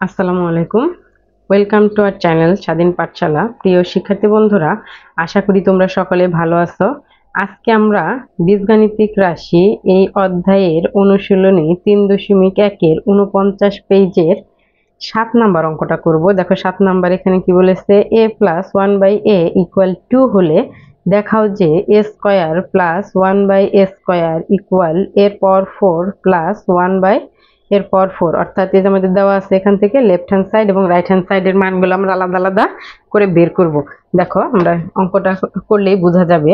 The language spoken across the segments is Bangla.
আসসালামু আলাইকুম। ওয়েলকাম টু আওয়ার চ্যানেল স্বাধীন পাঠশালা। প্রিয় শিক্ষার্থী বন্ধুরা, আশা করি তোমরা সকলে ভালো আছো। আজকে আমরা বীজগাণিতিক রাশি এই অধ্যায়ের অনুশীলনী 3.1 এর 49 পেজের 7 নাম্বার অঙ্কটা করব। দেখো 7 নাম্বার এখানে কি বলেছে, a প্লাস 1/a ইকুয়াল 2 হলে দেখাও যে a square plus 1/a square equal এর পাওয়ার 4 প্লাস 1 এর পাওয়ার 4। অর্থাৎ এই যে আমাদের দেওয়া আছে, এখান থেকে লেফট হ্যান্ড সাইড এবং রাইট হ্যান্ড সাইডের মানগুলো আমরা আলাদা আলাদা করে বের করব। দেখো আমরা অঙ্কটা করলেই বোঝা যাবে।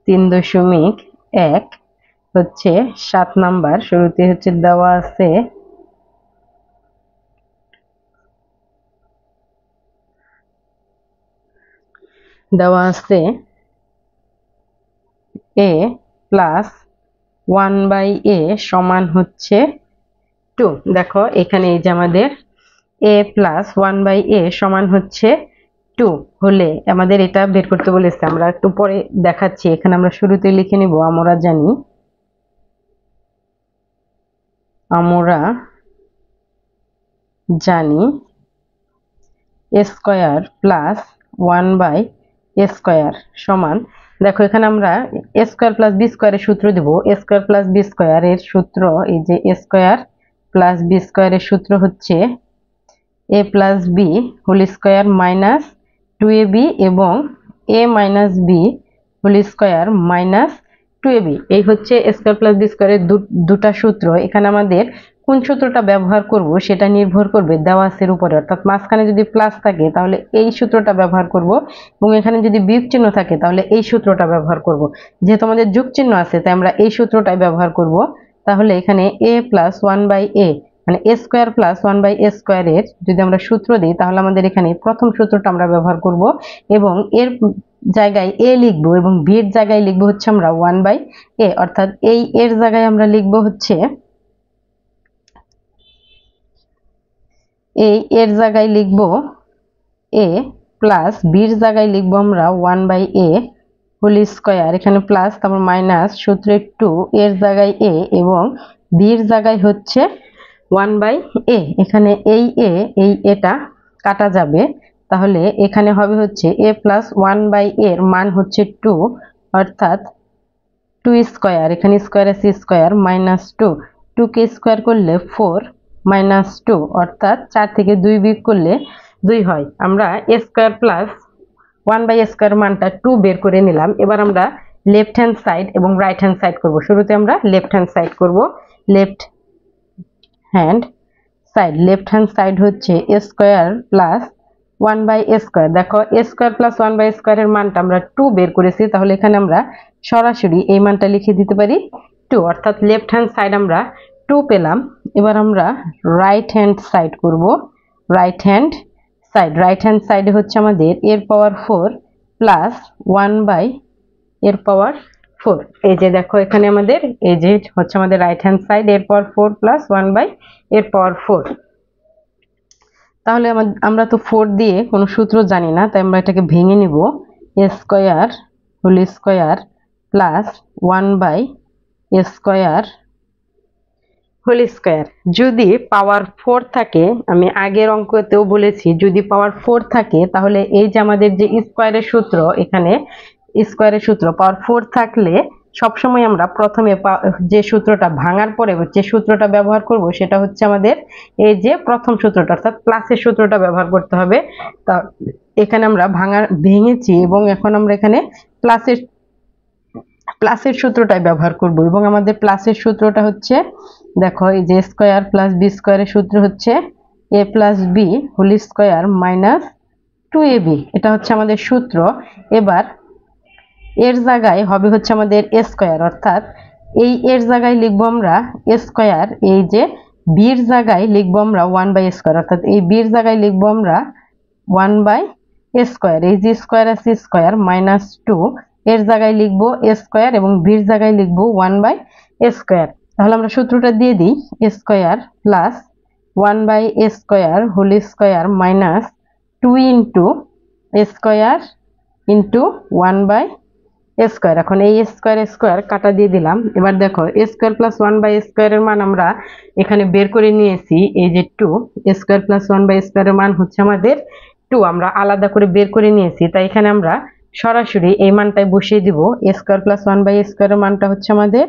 3.1 হচ্ছে 7 নাম্বার, শুরুতে হচ্ছে দেওয়া আছে a প্লাস 1/a সমান হচ্ছে 2। দেখো এখানে এই যে আমাদের a প্লাস 1/a সমান হচ্ছে 2 হলে আমাদের এটা বের করতে বলেছে। আমরা একটু পরে দেখাচ্ছি। এখানে আমরা শুরুতে লিখে নিব, আমরা জানি a square plus 1/a square সমান, দেখো এখানে আমরা a স্কয়ার প্লাস b স্কয়ারের সূত্র দেব। a স্কয়ার প্লাস b স্কয়ারের সূত্র, এই যে a স্কয়ার প্লাস b স্কয়ারের সূত্র হচ্ছে a plus b whole square minus 2ab এবং a minus b whole square minus 2ab। এই হচ্ছে a স্কয়ার প্লাস b স্কয়ারের দুটা সূত্র। এখানে আমাদের কোন সূত্রটা ব্যবহার করব সেটা নির্ভর করবে দেওয়া আছে এর উপরে। অর্থাৎ মাঝখানে যদি প্লাস থাকে তাহলে এই সূত্রটা ব্যবহার করব, এবং এখানে যদি বিয়োগ চিহ্ন থাকে তাহলে এই সূত্রটা ব্যবহার করব। যেহেতু আমাদের যোগ চিহ্ন আছে তাই আমরা এই সূত্রটাই ব্যবহার করব। তাহলে এখানে a প্লাস 1/a মানে a স্কয়ার প্লাস 1/a স্কয়ারের যদি আমরা সূত্র দিই তাহলে আমাদের এখানে প্রথম সূত্রটা আমরা ব্যবহার করব, এবং এর জায়গায় a লিখব এবং b এর জায়গায় লিখব হচ্ছে আমরা 1/a। অর্থাৎ এই এর জায়গায় আমরা লিখব হচ্ছে এর জায়গায় লিখব a প্লাস b এর জায়গায় লিখব আমরা 1/a হোল স্কয়ার, এখানে প্লাস তারপর মাইনাস সূত্রে 2 এর জায়গায় a এবং b এর জায়গায় হচ্ছে 1/a। এখানে এই এটা কাটা যাবে, তাহলে এখানে হবে হচ্ছে a প্লাস 1/a এর মান হচ্ছে 2, অর্থাৎ 2 স্কয়ার, এখানে স্কয়ার আছে স্কয়ার মাইনাস 2 কে স্কয়ার করলে 4 মাইনাস 2, অর্থাৎ 4 থেকে 2 বিয়োগ করলে 2 হয়। আমরা a square plus 1/a square মানটা 2 বের করে নিলাম। এবার আমরা লেফট হ্যান্ড সাইড এবং রাইট হ্যান্ড সাইড করব। শুরুতে আমরা লেফট হ্যান্ড সাইড করব। লেফট হ্যান্ড সাইড হচ্ছে a square plus 1/a square. দেখো a স্কয়ার প্লাস 1/a স্কয়ারের মানটা আমরা 2 বের করেছি, তাহলে এখানে আমরা সরাসরি এই মানটা লিখে দিতে পারি 2, অর্থাৎ লেফট হ্যান্ড সাইড আমরা 2 পেলাম। এবার আমরা রাইট হ্যান্ড সাইড করব। রাইট হ্যান্ড সাইডে হচ্ছে আমাদের এর পাওয়ার 4 প্লাস 1/a এর পাওয়ার 4। এই যে দেখো এখানে আমাদের এই যে হচ্ছে আমাদের রাইট হ্যান্ড সাইড এর পাওয়ার 4 প্লাস 1/a এর পাওয়ার 4। তাহলে আমরা তো 4 দিয়ে কোনো সূত্র জানি না, তাই আমরা এটাকে ভেঙে নিব। a square whole square plus 1/a square whole square. যদি পাওয়ার 4 থাকে, আমি আগের অঙ্কতেও বলেছি, যদি পাওয়ার 4 থাকে তাহলে এই যে আমাদের যে স্কয়ারের সূত্র, এখানে স্কয়ারের সূত্র পাওয়ার 4 থাকলে সবসময় আমরা প্রথমে যে সূত্রটা ভাঙার পরে যে সূত্রটা ব্যবহার করব সেটা হচ্ছে আমাদের এই যে প্রথম সূত্রটা, অর্থাৎ প্লাসের সূত্রটা ব্যবহার করতে হবে। তা এখানে আমরা ভেঙেছি এবং এখন আমরা এখানে প্লাসের সূত্রটাই ব্যবহার করব, এবং আমাদের প্লাসের সূত্রটা হচ্ছে, দেখো এই যে স্কয়ার প্লাস বি স্কয়ারের সূত্র হচ্ছে a plus b whole square minus 2ab। এটা হচ্ছে আমাদের সূত্র। এবার এর জায়গায় হবে হচ্ছে আমাদের a স্কয়ার, অর্থাৎ এই এর জায়গায় লিখবো আমরা a স্কয়ার, এই যে b এর জায়গায় লিখবো আমরা 1/a স্কয়ার, অর্থাৎ এই b এর জায়গায় লিখবো আমরা 1/a স্কয়ার। এই যে স্কয়ার আছে স্কয়ার মাইনাস 2 এর জায়গায় লিখবো a স্কয়ার এবং b এর জায়গায় লিখবো 1/a স্কয়ার। তাহলে আমরা সূত্রটা দিয়ে দিই, a square plus 1/a square whole square minus 2 into a square into 1/a square. এখন এই স্কোয়ার স্কোয়ার কাটা দিয়ে দিলাম। এবার দেখো a square plus one by স্কোয়ারের মান আমরা এখানে বের করে নিয়েছি, এই যে two. A square plus one by স্কোয়ারের মান হচ্ছে আমাদের টু, আমরা আলাদা করে বের করে নিয়েছি, তাই এখানে আমরা সরাসরি এই মানটাই বসিয়ে দিব। এ স্কোয়ার প্লাস ওয়ান বাই স্কোয়ারের মানটা হচ্ছে আমাদের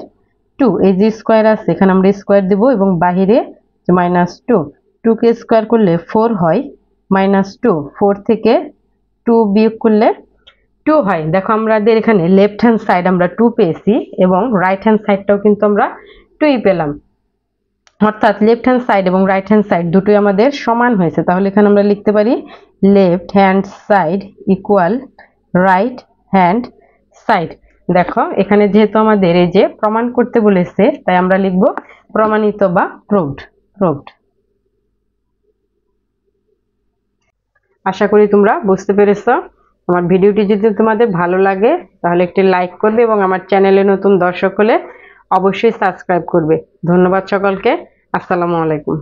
টু, এই যে স্কোয়ার আছে এখানে আমরা স্কোয়ার দিব এবং বাহিরে মাইনাস টু। টু কে স্কোয়ার করলে ফোর হয়, মাইনাস টু, ফোর থেকে টু বিয়োগ করলে টু হয়। দেখো আমাদের এখানে লেফট হ্যান্ড সাইড আমরা টু পেয়েছি এবং রাইট হ্যান্ড সাইডটাও কিন্তু আমরা টুই পেলাম, অর্থাৎ লেফট হ্যান্ড সাইড এবং রাইট হ্যান্ড সাইড দুটোই আমাদের সমান হয়েছে। তাহলে এখানে আমরা লিখতে পারি left hand side equal right hand side. দেখো এখানে যেহেতু আমাদের এই যে প্রমাণ করতে বলেছে, তাই আমরা লিখব প্রমাণিত বা প্রুভড। প্রুভড। আশা করি তোমরা বুঝতে পেরেছো। আমার ভিডিওটি যদি তোমাদের ভালো লাগে তাহলে একটি লাইক করবে এবং আমার চ্যানেলে নতুন দর্শক হলে অবশ্যই সাবস্ক্রাইব করবে। ধন্যবাদ সকলকে। আসসালামু আলাইকুম।